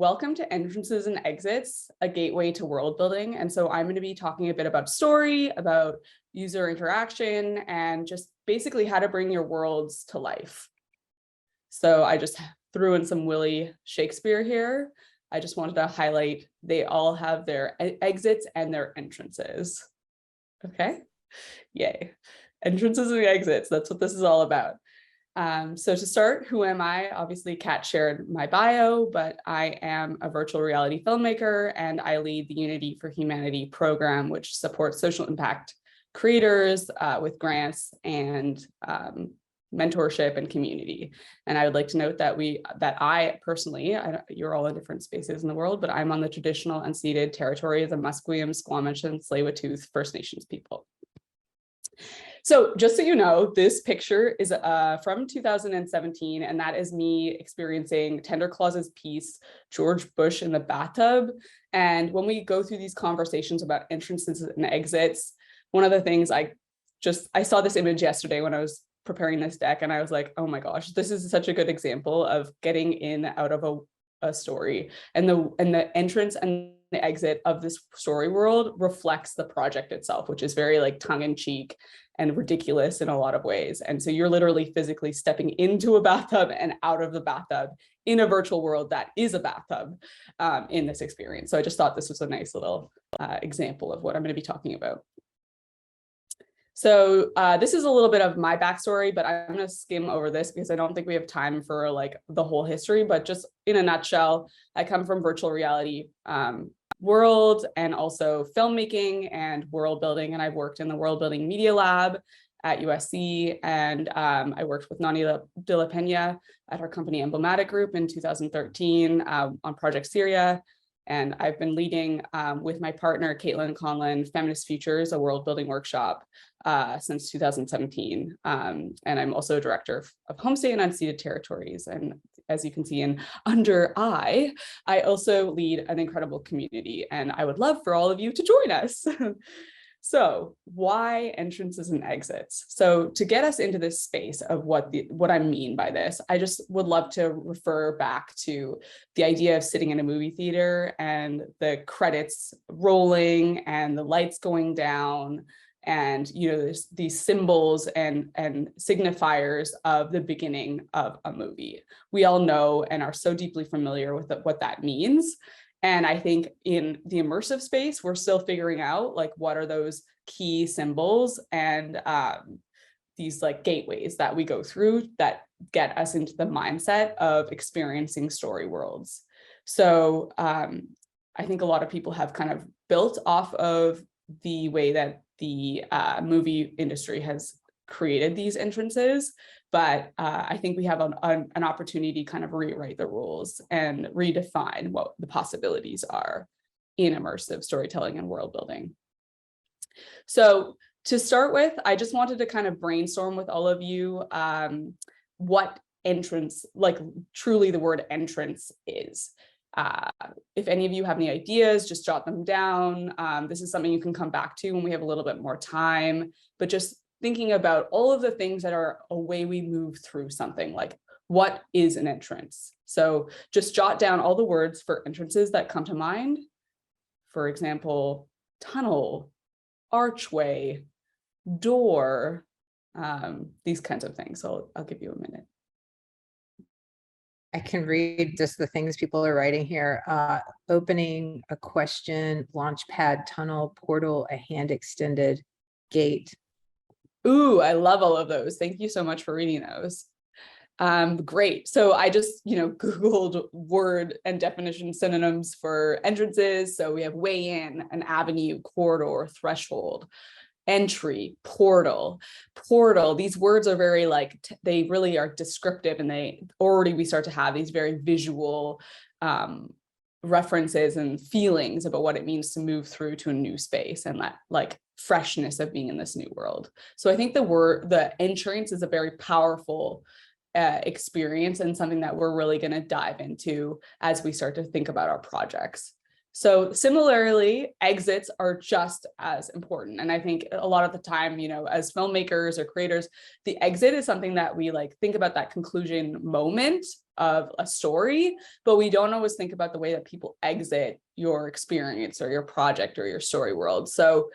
welcome to Entrances and Exits, a gateway to world building. And so I'm going to be talking a bit about story, about user interaction, and just basically how to bring your worlds to life. So I just threw in some Willie Shakespeare here. I just wanted to highlight they all have their exits and their entrances. Okay, yay. Entrances and exits, that's what this is all about. So to start, who am I? Obviously, Kat shared my bio, but I am a virtual reality filmmaker and I lead the Unity for Humanity program, which supports social impact creators with grants and mentorship and community. And I would like to note that I personally, you're all in different spaces in the world, but I'm on the traditional unceded territory of the Musqueam, Squamish, and Tsleil-Waututh First Nations people. So just so you know, this picture is from 2017, and that is me experiencing Tender Claus's piece, George Bush in the Bathtub. And when we go through these conversations about entrances and exits, one of the things I saw this image yesterday when I was preparing this deck, and I was like, oh my gosh, this is such a good example of getting in out of a story. And the entrance and the exit of this story world reflects the project itself, which is very like tongue-in-cheek and ridiculous in a lot of ways. And so you're literally physically stepping into a bathtub and out of the bathtub in a virtual world that is a bathtub in this experience. So I just thought this was a nice little example of what I'm going to be talking about. So this is a little bit of my backstory, but I'm going to skim over this because I don't think we have time for like the whole history, but just in a nutshell, I come from virtual reality world and also filmmaking and world building. And I've worked in the world building media lab at USC. And I worked with Nani de la Pena at our company Emblematic Group in 2013 on Project Syria. And I've been leading with my partner, Caitlin Conlon, Feminist Futures, a world building workshop since 2017. And I'm also a director of Homestay and Unceded Territories. And as you can see in under I also lead an incredible community. And I would love for all of you to join us. So why entrances and exits? So to get us into this space of what I mean by this, I just would love to refer back to the idea of sitting in a movie theater and the credits rolling and the lights going down. And, you know, there's these symbols and signifiers of the beginning of a movie. We all know and are so deeply familiar with what that means. And I think in the immersive space, we're still figuring out like what are those key symbols and these like gateways that we go through that get us into the mindset of experiencing story worlds. So I think a lot of people have kind of built off of the way that the movie industry has created these entrances, but I think we have an opportunity to kind of rewrite the rules and redefine what the possibilities are in immersive storytelling and world building. So to start with, I just wanted to kind of brainstorm with all of you what entrance, like truly the word entrance is. If any of you have any ideas, just jot them down. This is something you can come back to when we have a little bit more time, but just thinking about all of the things that are a way we move through something, like what is an entrance? So just jot down all the words for entrances that come to mind. For example, tunnel, archway, door, these kinds of things. So I'll give you a minute. I can read just the things people are writing here. Opening, a question, launch pad, tunnel, portal, a hand extended, gate. Ooh, I love all of those. Thank you so much for reading those. Great. So I just, Googled word and definition synonyms for entrances. So we have way in, an avenue, corridor, threshold, entry, portal. These words are very they really are descriptive, and we start to have these very visual references and feelings about what it means to move through to a new space and that like freshness of being in this new world. So I think the entrance is a very powerful experience and something that we're really going to dive into as we start to think about our projects. So similarly, exits are just as important. And I think a lot of the time, as filmmakers or creators, the exit is something that we like think about, that conclusion moment of a story, but we don't always think about the way that people exit your experience or your project or your story world. So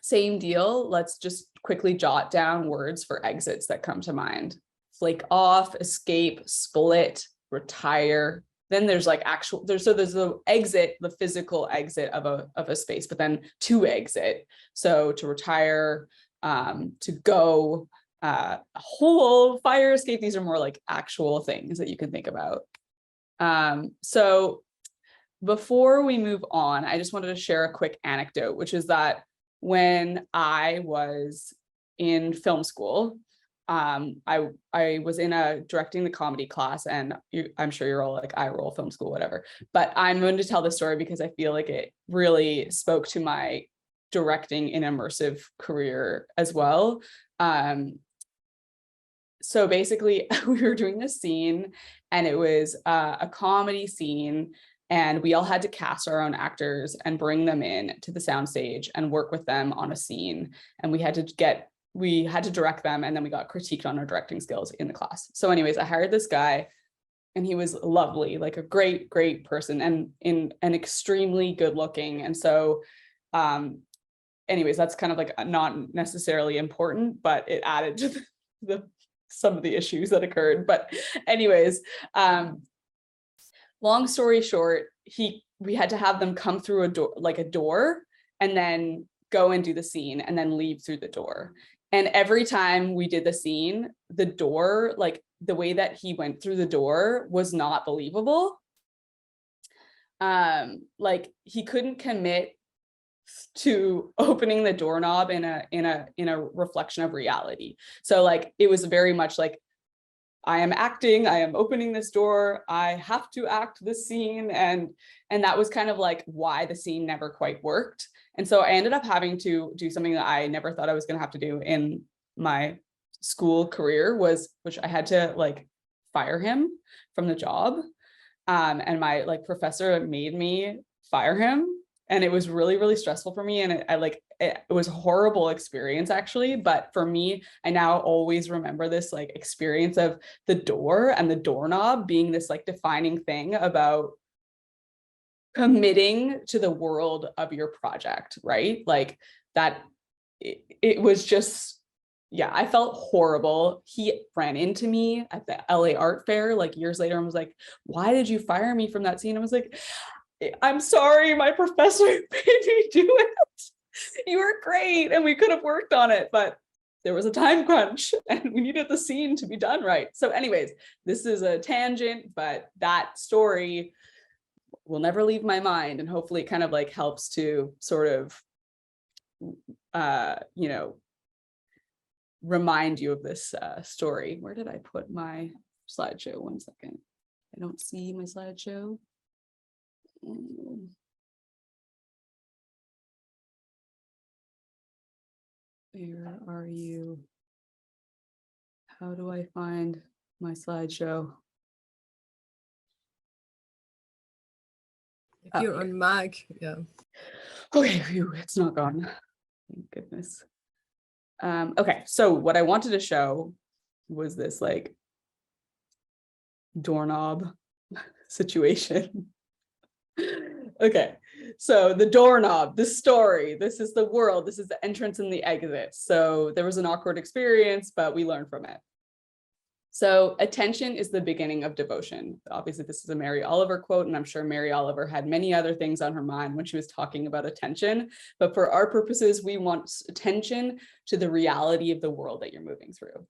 same deal. Let's just quickly jot down words for exits that come to mind. Flake off, escape, split, retire. Then there's like there's the exit, the physical exit of a space, but then to exit. So to retire, to go, a whole fire escape. These are more like actual things that you can think about. So before we move on, I just wanted to share a quick anecdote, which is that when I was in film school, I was in a directing the comedy class, and I'm sure you're all like, I roll film school, whatever, but I'm going to tell this story because I feel like it really spoke to my directing in immersive career as well. So basically we were doing this scene, and it was a comedy scene, and we all had to cast our own actors and bring them in to the soundstage and work with them on a scene. And we had to direct them, and then we got critiqued on our directing skills in the class. So anyways, I hired this guy, and he was lovely, like a great, great person, and extremely good looking. And so anyways, that's kind of like not necessarily important, but it added to some of the issues that occurred. But anyways, long story short, we had to have them come through a door, and then go and do the scene, and then leave through the door. And every time we did the scene, the door, like the way that he went through the door was not believable. Like he couldn't commit to opening the doorknob in a reflection of reality. So like it was very much like, I am acting, I am opening this door, I have to act this scene. And that was kind of like why the scene never quite worked. And so I ended up having to do something that I never thought I was going to have to do in my school career, which I had to like fire him from the job. And my like professor made me fire him. And it was really, really stressful for me. And it was a horrible experience actually. But for me, I now always remember this like experience of the door and the doorknob being this like defining thing about committing to the world of your project, right? Like that, it was just, yeah, I felt horrible. He ran into me at the LA Art Fair like years later and was like, why did you fire me from that scene? I was like, I'm sorry, my professor made me do it. You were great, and we could have worked on it, but there was a time crunch and we needed the scene to be done right. So anyways, this is a tangent, but that story will never leave my mind, and hopefully it kind of like helps to sort of remind you of this story. Where did I put my slideshow? 1 second. I don't see my slideshow. Where are you? How do I find my slideshow? If you're on Mac, yeah. Okay, phew, it's not gone. Thank goodness. Okay, so what I wanted to show was this like doorknob situation. Okay, so the doorknob, the story, this is the world, this is the entrance and the exit. So there was an awkward experience, but we learned from it. So attention is the beginning of devotion. Obviously, this is a Mary Oliver quote, and I'm sure Mary Oliver had many other things on her mind when she was talking about attention. But for our purposes, we want attention to the reality of the world that you're moving through.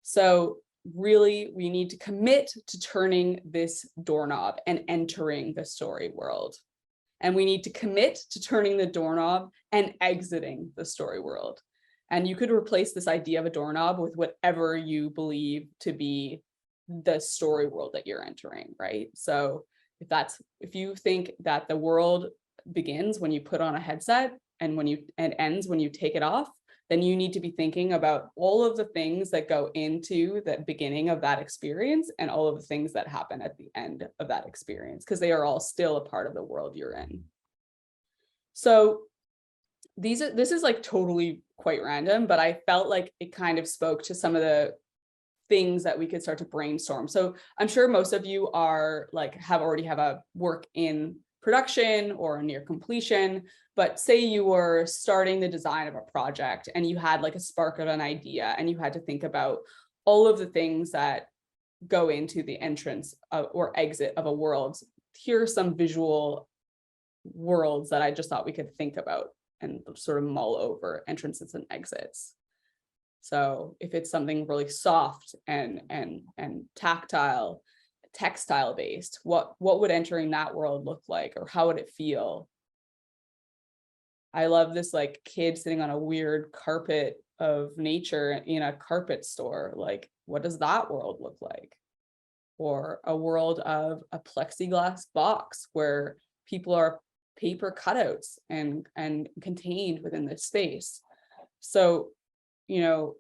So really, we need to commit to turning this doorknob and entering the story world. And we need to commit to turning the doorknob and exiting the story world. And you could replace this idea of a doorknob with whatever you believe to be the story world that you're entering, right? So if you think that the world begins when you put on a headset and ends when you take it off, then you need to be thinking about all of the things that go into the beginning of that experience and all of the things that happen at the end of that experience, because they are all still a part of the world you're in. So this is like totally quite random, but I felt like it kind of spoke to some of the things that we could start to brainstorm. So I'm sure most of you are like already have a work in production or near completion, but say you were starting the design of a project and you had like a spark of an idea and you had to think about all of the things that go into the entrance or exit of a world. Here are some visual worlds that I just thought we could think about and sort of mull over: entrances and exits. So if it's something really soft and tactile, textile based, what would entering that world look like, or how would it feel? I love this like kid sitting on a weird carpet of nature in a carpet store. Like, what does that world look like? Or a world of a plexiglass box where people are paper cutouts and contained within this space. So, you know,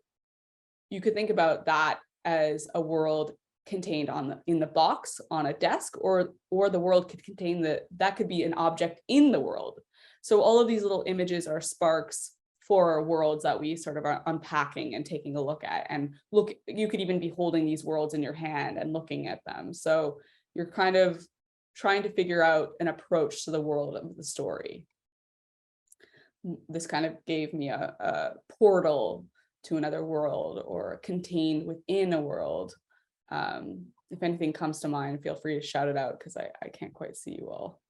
you could think about that as a world contained in the box on a desk, or the world could contain that could be an object in the world. So all of these little images are sparks for worlds that we sort of are unpacking and taking a look at. And you could even be holding these worlds in your hand and looking at them. So you're kind of trying to figure out an approach to the world of the story. This kind of gave me a portal to another world, or contained within a world. If anything comes to mind, feel free to shout it out, because I can't quite see you all.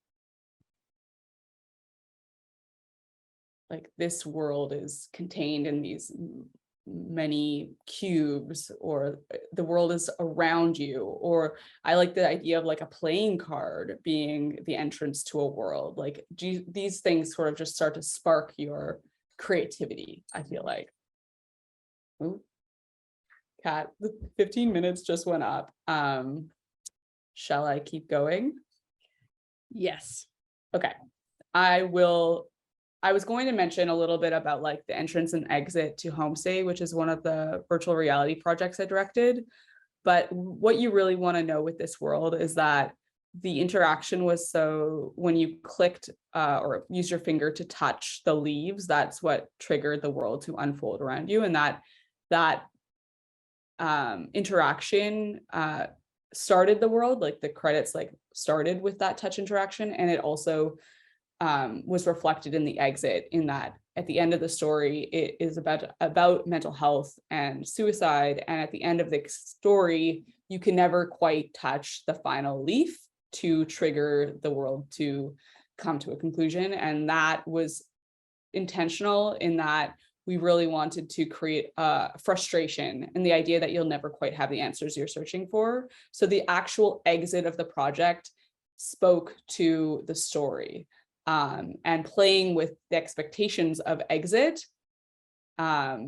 Like, this world is contained in these many cubes, or the world is around you. Or I like the idea of like a playing card being the entrance to a world. Like, these things sort of just start to spark your creativity, I feel like. Ooh. Kat, the 15 minutes just went up. Shall I keep going? Yes. Okay. I was going to mention a little bit about like the entrance and exit to Homestay, which is one of the virtual reality projects I directed. But what you really want to know with this world is that the interaction was, so when you clicked or used your finger to touch the leaves, that's what triggered the world to unfold around you. And that interaction started the world, like the credits like started with that touch interaction. And it also was reflected in the exit, in that at the end of the story, it is about mental health and suicide. And at the end of the story, you can never quite touch the final leaf to trigger the world to come to a conclusion. And that was intentional, in that we really wanted to create frustration and the idea that you'll never quite have the answers you're searching for. So the actual exit of the project spoke to the story, and playing with the expectations of exit got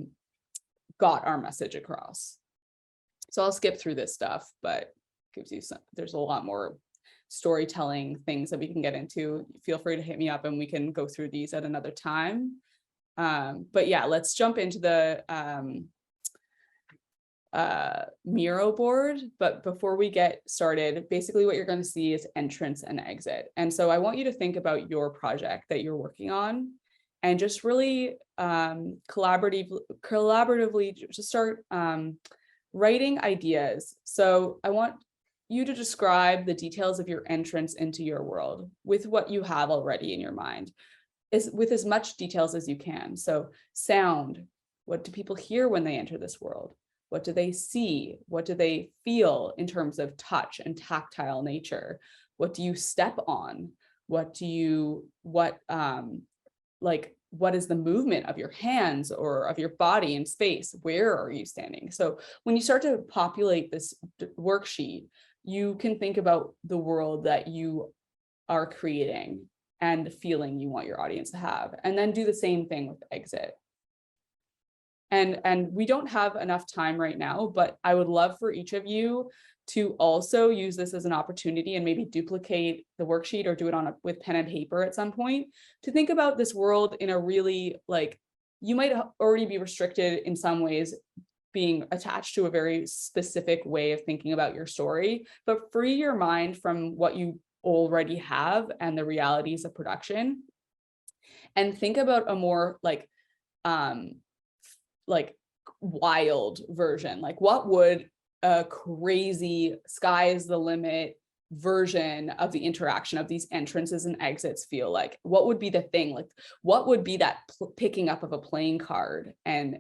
our message across. So I'll skip through this stuff, but gives you there's a lot more storytelling things that we can get into. Feel free to hit me up and we can go through these at another time. But yeah, let's jump into the Miro board. But before we get started, basically what you're going to see is entrance and exit. And so I want you to think about your project that you're working on, and just really collaboratively just start writing ideas. So I want you to describe the details of your entrance into your world with what you have already in your mind, with as much details as you can. So sound, what do people hear when they enter this world? What do they see? What do they feel in terms of touch and tactile nature? What do you step on? What is the movement of your hands or of your body in space? Where are you standing? So when you start to populate this worksheet, you can think about the world that you are creating and the feeling you want your audience to have, and then do the same thing with exit. And we don't have enough time right now, but I would love for each of you to also use this as an opportunity and maybe duplicate the worksheet or do it with pen and paper at some point, to think about this world in a really like you might already be restricted in some ways, being attached to a very specific way of thinking about your story, but free your mind from what you already have and the realities of production, and think about a more like wild version. Like, what would a crazy sky is the limit version of the interaction of these entrances and exits feel like? What would be the thing? Like, what would be that picking up of a playing card and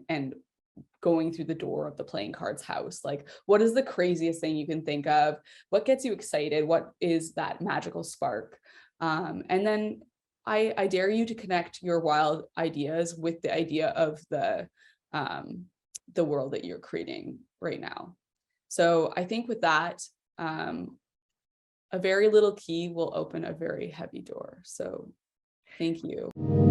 going through the door of the playing card's house? Like, what is the craziest thing you can think of? What gets you excited? What is that magical spark? And then I dare you to connect your wild ideas with the idea of the world that you're creating right now. So I think with that, a very little key will open a very heavy door. So thank you.